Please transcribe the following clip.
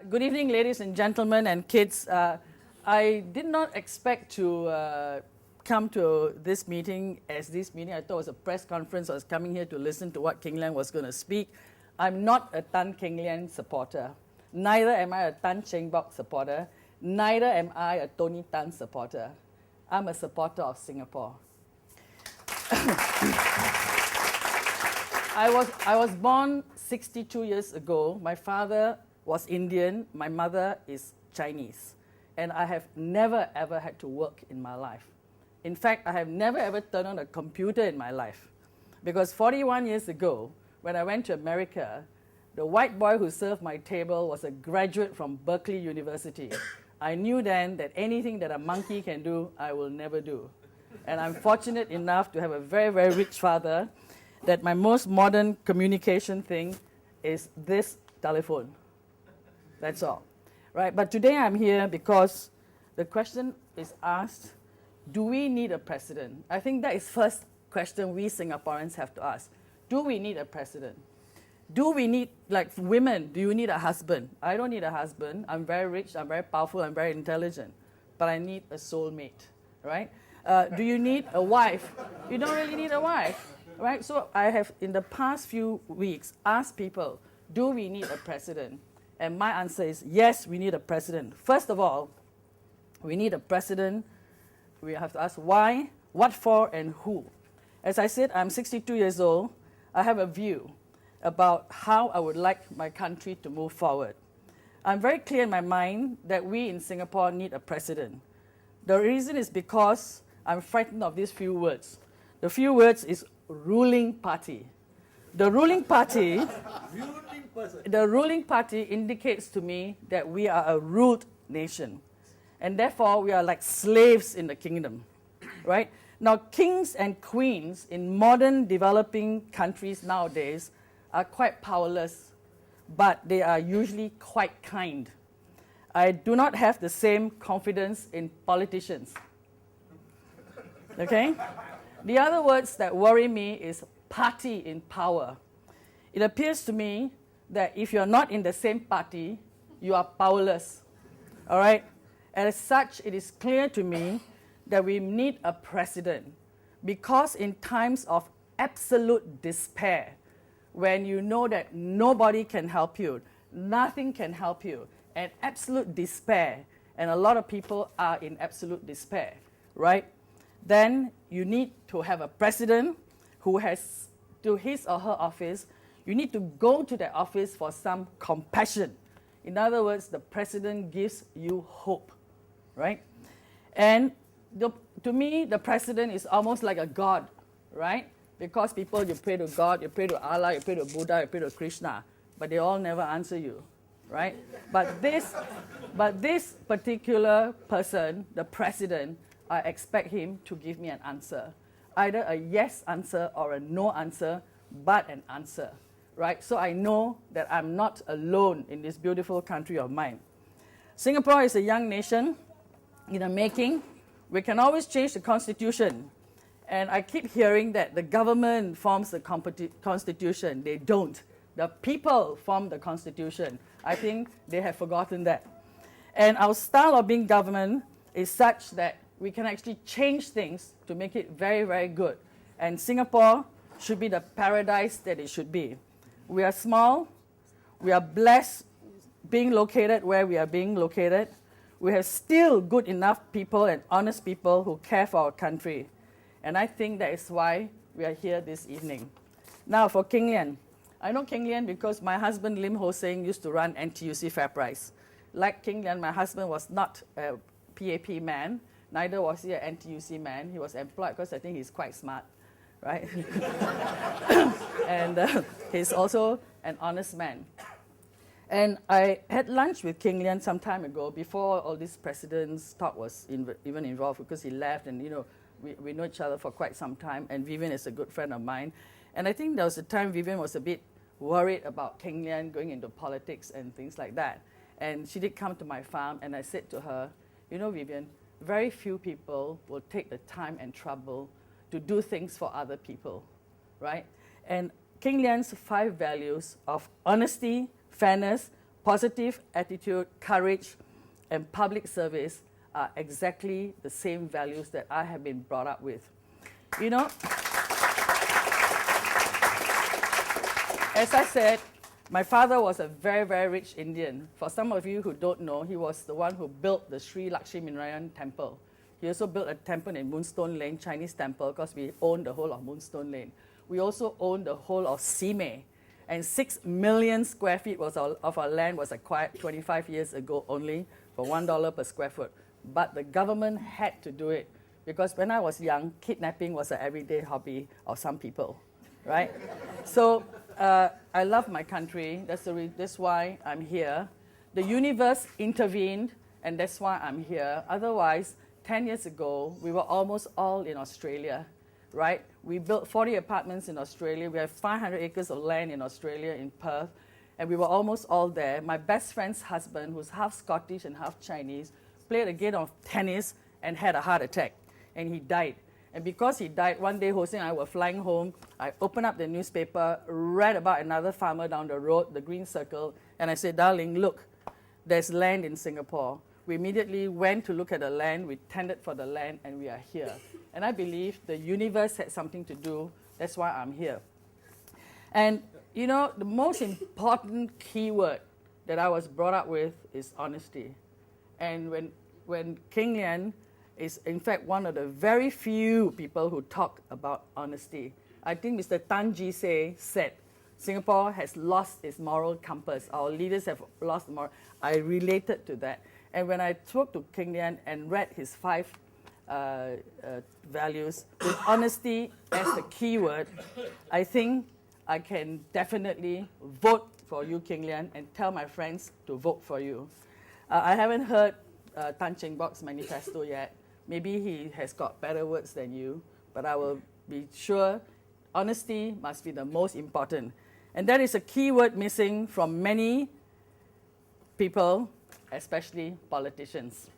Good evening, ladies and gentlemen and kids. I did not expect to come to this meeting as this meeting. I thought it was a press conference. I was coming here to listen to what King Lian was going to speak. I'm not a Tan King Lian supporter. Neither am I a Tan Cheng Bock supporter. Neither am I a Tony Tan supporter. I'm a supporter of Singapore. I was born 62 years ago. My father was Indian, my mother is Chinese, and I have never ever had to work in my life. In fact, I have never ever turned on a computer in my life, because 41 years ago, when I went to America, the white boy who served my table was a graduate from Berkeley University. I knew then that anything that a monkey can do, I will never do. And I'm fortunate enough to have a very, very rich father that my most modern communication thing is this telephone. That's all, right? But today I'm here because the question is asked, do we need a president? I think that is first question we Singaporeans have to ask. Do we need a president? Do we need, like women, do you need a husband? I don't need a husband. I'm very rich, I'm very powerful, I'm very intelligent. But I need a soulmate, right? Do you need a wife? You don't really need a wife, right? So I have, in the past few weeks, asked people, do we need a president? And my answer is, yes, we need a president. First of all, we need a president. We have to ask why, what for, and who. As I said, I'm 62 years old. I have a view about how I would like my country to move forward. I'm very clear in my mind that we in Singapore need a president. The reason is because I'm frightened of these few words. The few words is ruling party. The ruling party, the ruling party indicates to me that we are a ruled nation, and therefore we are like slaves in the kingdom, right? Now, kings and queens in modern developing countries nowadays are quite powerless, but they are usually quite kind. I do not have the same confidence in politicians, okay? The other words that worry me is party in power. It appears to me that if you're not in the same party, you are powerless, all right? And as such, it is clear to me that we need a president, because in times of absolute despair, when you know that nobody can help you, nothing can help you, and absolute despair, and a lot of people are in absolute despair, right? Then you need to have a president who has, to his or her office, you need to go to that office for some compassion. In other words, the president gives you hope, right? And to me, the president is almost like a god, right? Because people, you pray to God, you pray to Allah, you pray to Buddha, you pray to Krishna, but they all never answer you, right? But this particular person, the president, I expect him to give me an answer. Either a yes answer or a no answer, but an answer, right? So I know that I'm not alone in this beautiful country of mine. Singapore is a young nation in the making. We can always change the constitution. And I keep hearing that the government forms the constitution. They don't. The people form the constitution. I think they have forgotten that. And our style of being government is such that we can actually change things to make it very, very good. And Singapore should be the paradise that it should be. We are small. We are blessed being located where we are being located. We have still good enough people and honest people who care for our country. And I think that is why we are here this evening. Now for King Lian. I know King Lian because my husband Lim Ho Seng used to run NTUC FairPrice. Like King Lian, my husband was not a PAP man, neither was he an NTUC man. He was employed because I think he's quite smart, right? And he's also an honest man. And I had lunch with King Lian some time ago, before all this president's talk was even involved, because he left, and you know, we know each other for quite some time, and Vivian is a good friend of mine. And I think there was a time Vivian was a bit worried about King Lian going into politics and things like that. And she did come to my farm, and I said to her, you know, Vivian, very few people will take the time and trouble to do things for other people, right? And King Lian's 5 values of honesty, fairness, positive attitude, courage, and public service are exactly the same values that I have been brought up with. You know, as I said, my father was a very, very rich Indian. For some of you who don't know, he was the one who built the Sri Lakshminarayan temple. He also built a temple in Moonstone Lane, Chinese temple, because we own the whole of Moonstone Lane. We also own the whole of Singh, and 6 million square feet of our land was acquired 25 years ago only for $1 per square foot. But the government had to do it, because when I was young, kidnapping was an everyday hobby of some people, right? So I love my country. That's why I'm here. The universe intervened, and that's why I'm here. Otherwise, 10 years ago, we were almost all in Australia, right? We built 40 apartments in Australia. We have 500 acres of land in Australia, in Perth, and we were almost all there. My best friend's husband, who's half Scottish and half Chinese, played a game of tennis and had a heart attack, and he died. And because he died, one day Jose and I were flying home. I opened up the newspaper, read about another farmer down the road, the Green Circle, and I said, darling, look, there's land in Singapore. We immediately went to look at the land, we tendered for the land, and we are here. And I believe the universe had something to do. That's why I'm here. And, you know, the most important keyword that I was brought up with is honesty. And when King Lian is, in fact, one of the very few people who talk about honesty. I think Mr. Tan Ji said, Singapore has lost its moral compass. Our leaders have lost the moral. I related to that. And when I spoke to King Lian and read his 5 values, with honesty as the key word, I think I can definitely vote for you, King Lian, and tell my friends to vote for you. I haven't heard Tan Cheng Bok's manifesto yet. Maybe he has got better words than you, but I will be sure honesty must be the most important. And that is a key word missing from many people, especially politicians.